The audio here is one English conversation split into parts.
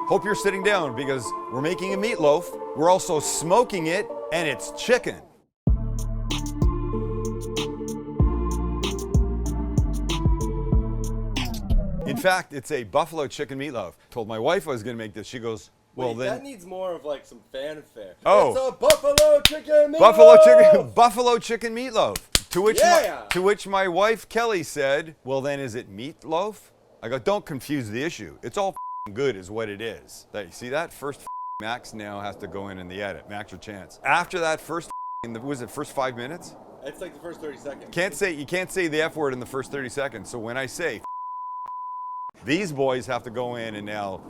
Hope you're sitting down because we're making a meatloaf. We're also smoking it, and it's chicken. In fact, it's a buffalo chicken meatloaf. Told my wife I was gonna make this. She goes, well Wait, then. that needs more of like some fanfare. Oh. It's a buffalo chicken meatloaf! Buffalo chicken meatloaf. Yeah. To which my wife Kelly said, well then is it meatloaf? I go, don't confuse the issue. It's all good is what it is. You see that? First Max now has to go in the edit. Max your chance. After that first 5 minutes? It's like the first 30 seconds. You can't say the F word in the first 30 seconds. So when I say these boys have to go in and now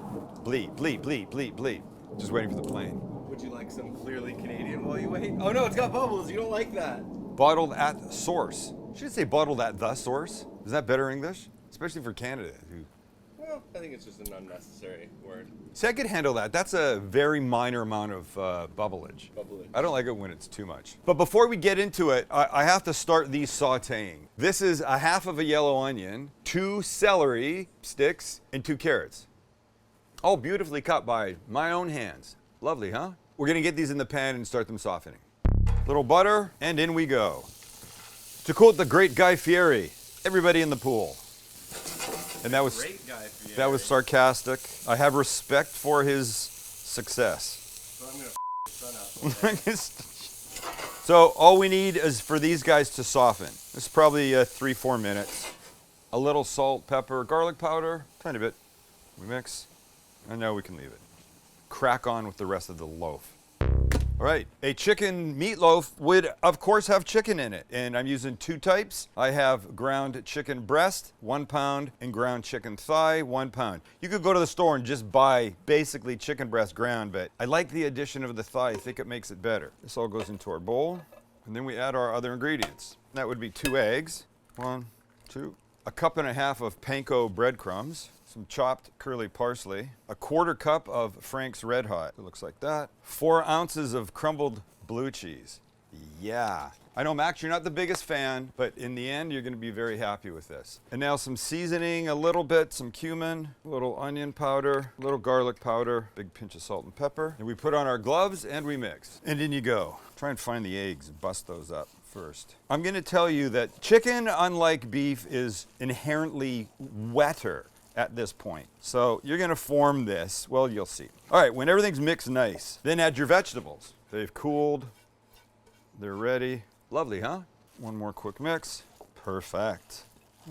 bleep, bleep, bleep, bleep, bleep. Just waiting for the plane. Would you like some clearly Canadian while you wait? Oh no, it's got bubbles. You don't like that. Bottled at source. Should it say bottled at the source? Is that better English? Especially for Canada. Well, I think it's just an unnecessary word. See, I could handle that. That's a very minor amount of bubblage. I don't like it when it's too much. But before we get into it, I have to start these sautéing. This is a half of a yellow onion, 2 celery sticks, and 2 carrots. All beautifully cut by my own hands. Lovely, huh? We're gonna get these in the pan and start them softening. Little butter, and in we go. To quote the great Guy Fieri, everybody in the pool. And that was sarcastic. I have respect for his success. So I'm gonna sun out. So all we need is for these guys to soften. This is probably 3-4 minutes. A little salt, pepper, garlic powder, tiny bit. We mix, and now we can leave it. Crack on with the rest of the loaf. All right, a chicken meatloaf would of course have chicken in it, and I'm using 2 types. I have ground chicken breast, 1 pound, and ground chicken thigh, 1 pound. You could go to the store and just buy basically chicken breast ground, but I like the addition of the thigh. I think it makes it better. This all goes into our bowl, and then we add our other ingredients. That would be 2 eggs, 1, 2, a cup and a half of panko breadcrumbs, some chopped curly parsley, a 1/4 cup of Frank's Red Hot. It looks like that. 4 ounces of crumbled blue cheese. Yeah. I know, Max, you're not the biggest fan, but in the end, you're going to be very happy with this. And now some seasoning, a little bit, some cumin, a little onion powder, a little garlic powder, big pinch of salt and pepper. And we put on our gloves and we mix. And in you go. Try and find the eggs and bust those up first. I'm going to tell you that chicken, unlike beef, is inherently wetter at this point. So you're gonna form this, well, you'll see. All right, when everything's mixed nice, then add your vegetables. They've cooled, they're ready. Lovely, huh? One more quick mix. Perfect.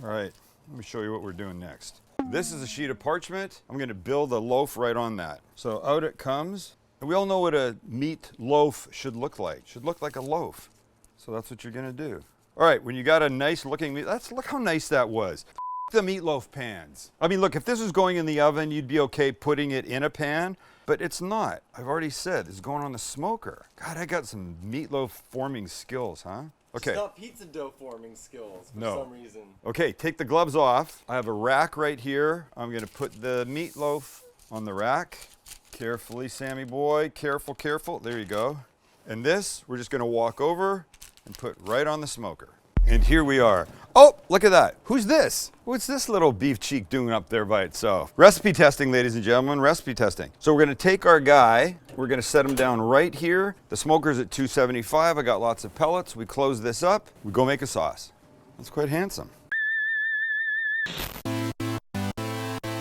All right, let me show you what we're doing next. This is a sheet of parchment. I'm gonna build a loaf right on that. So out it comes. And we all know what a meat loaf should look like. It should look like a loaf. So that's what you're gonna do. All right, when you got a nice looking meat, look how nice that was. The meatloaf pans. I mean, look, if this was going in the oven, you'd be okay putting it in a pan, but it's not. I've already said it's going on the smoker. God, I got some meatloaf forming skills, huh? Okay. It's not pizza dough forming skills for some reason. Okay, take the gloves off. I have a rack right here. I'm gonna put the meatloaf on the rack. Carefully, Sammy boy, careful, careful. There you go. And this, we're just gonna walk over and put right on the smoker. And here we are. Oh, look at that. Who's this? What's this little beef cheek doing up there by itself? Recipe testing, ladies and gentlemen, recipe testing. So we're gonna take our guy, we're gonna set him down right here. The smoker's at 275, I got lots of pellets. We close this up, we go make a sauce. That's quite handsome.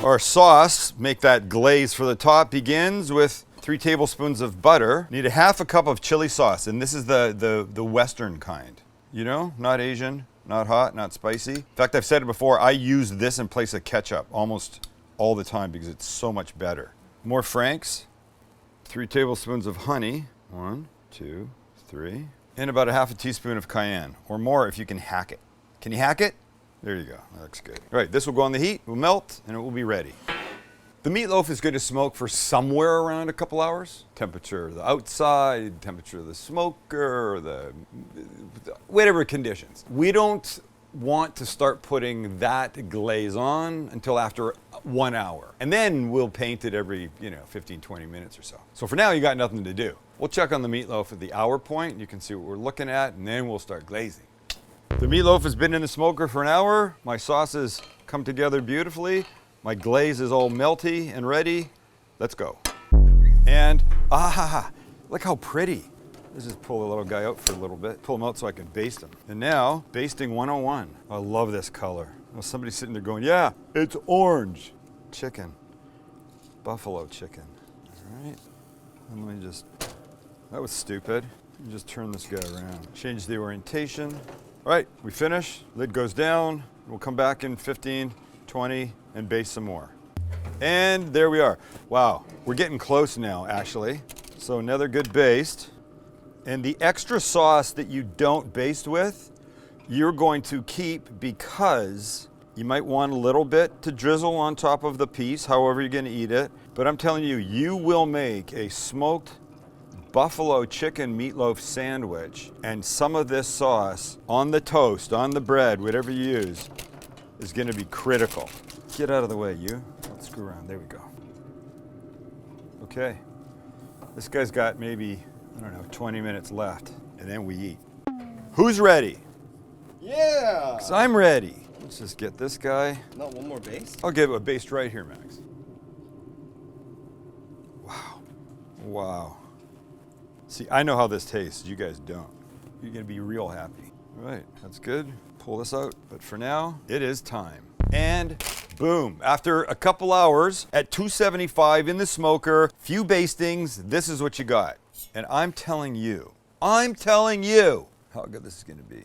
Our sauce, make that glaze for the top, begins with 3 tablespoons of butter. Need a 1/2 cup of chili sauce, and this is the Western kind. You know, not Asian, not hot, not spicy. In fact, I've said it before, I use this in place of ketchup almost all the time because it's so much better. More Frank's, 3 tablespoons of honey, 1, 2, 3, and about a 1/2 teaspoon of cayenne, or more if you can hack it. Can you hack it? There you go, that looks good. All right, this will go on the heat, will melt, and it will be ready. The meatloaf is going to smoke for somewhere around a couple hours. Temperature of the outside, temperature of the smoker, whatever conditions. We don't want to start putting that glaze on until after 1 hour. And then we'll paint it every, 15, 20 minutes or so. So for now, you got nothing to do. We'll check on the meatloaf at the hour point. You can see what we're looking at, and then we'll start glazing. The meatloaf has been in the smoker for an hour. My sauces come together beautifully. My glaze is all melty and ready. Let's go. And, look how pretty. Let's just pull the little guy out for a little bit. Pull him out so I can baste him. And now, basting 101. I love this color. Well, somebody's sitting there going, yeah, it's orange. Chicken. Buffalo chicken. All right. And let me just, that was stupid. Let me just turn this guy around. Change the orientation. All right, we finish. Lid goes down. We'll come back in 15, 20, and baste some more. And there we are. Wow, we're getting close now, actually. So another good baste. And the extra sauce that you don't baste with, you're going to keep because you might want a little bit to drizzle on top of the piece, however you're going to eat it. But I'm telling you, you will make a smoked buffalo chicken meatloaf sandwich, and some of this sauce on the toast, on the bread, whatever you use, is going to be critical. Get out of the way, you. Let's screw around. There we go. Okay. This guy's got maybe, I don't know, 20 minutes left, and then we eat. Who's ready? Yeah! 'Cause I'm ready. Let's just get this guy. Not one more baste? I'll give it a baste right here, Max. Wow. Wow. See, I know how this tastes. You guys don't. You're going to be real happy. All right, that's good. Pull this out. But for now, it is time. And boom. After a couple hours at 275 in the smoker, few bastings, this is what you got. And I'm telling you how good this is going to be.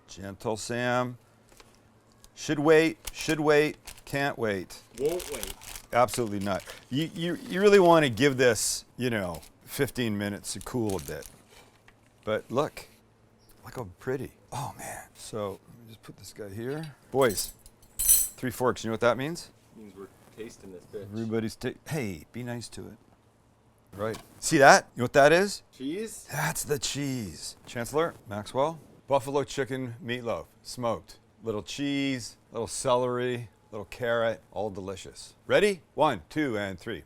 Gentle Sam. Should wait, can't wait. Won't wait. Absolutely not. You really want to give this, 15 minutes to cool a bit. But look how pretty. Oh man. So let me just put this guy here. Boys, 3 forks, you know what that means? It means we're tasting this bitch. Everybody's hey, be nice to it. Right. See that? You know what that is? Cheese? That's the cheese. Chancellor, Maxwell, buffalo chicken meatloaf, smoked. Little cheese, little celery, little carrot, all delicious. Ready? 1, 2, and 3.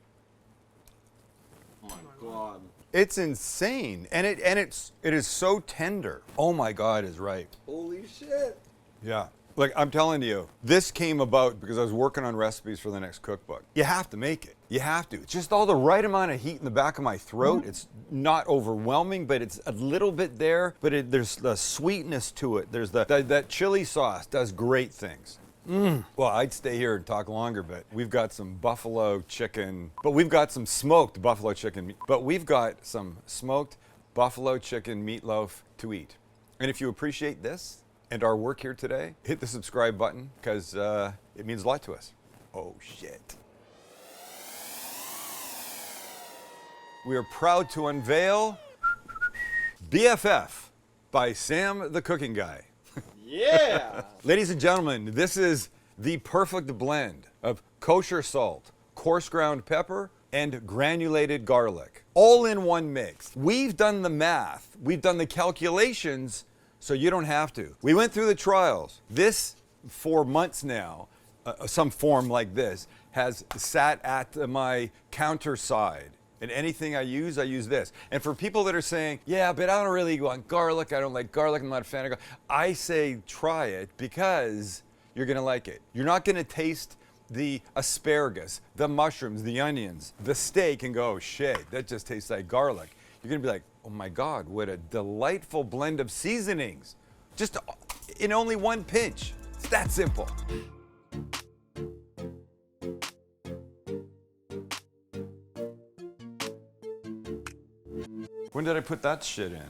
Oh my God. It's insane, and it is so tender. Oh my God, is right. Holy shit. Yeah. Like, I'm telling you, this came about because I was working on recipes for the next cookbook. You have to make it. You have to. It's just all the right amount of heat in the back of my throat. It's not overwhelming, but it's a little bit there. But there's the sweetness to it. There's that chili sauce does great things. Well, I'd stay here and talk longer, but we've got some buffalo chicken, but we've got some smoked buffalo chicken, but we've got some smoked buffalo chicken meatloaf to eat. And if you appreciate this and our work here today, hit the subscribe button because it means a lot to us. Oh, shit. We are proud to unveil BFF by Sam the Cooking Guy. Yeah! Ladies and gentlemen, this is the perfect blend of kosher salt, coarse ground pepper, and granulated garlic, all in one mix. We've done the math, we've done the calculations, so you don't have to. We went through the trials. This, for months now, some form like this, has sat at my counter side. And anything I use this. And for people that are saying, yeah, but I don't really want garlic, I don't like garlic, I'm not a fan of garlic, I say try it because you're gonna like it. You're not gonna taste the asparagus, the mushrooms, the onions, the steak and go, oh, shit, that just tastes like garlic. You're gonna be like, oh my God, what a delightful blend of seasonings. Just in only one pinch. It's that simple. When did I put that shit in?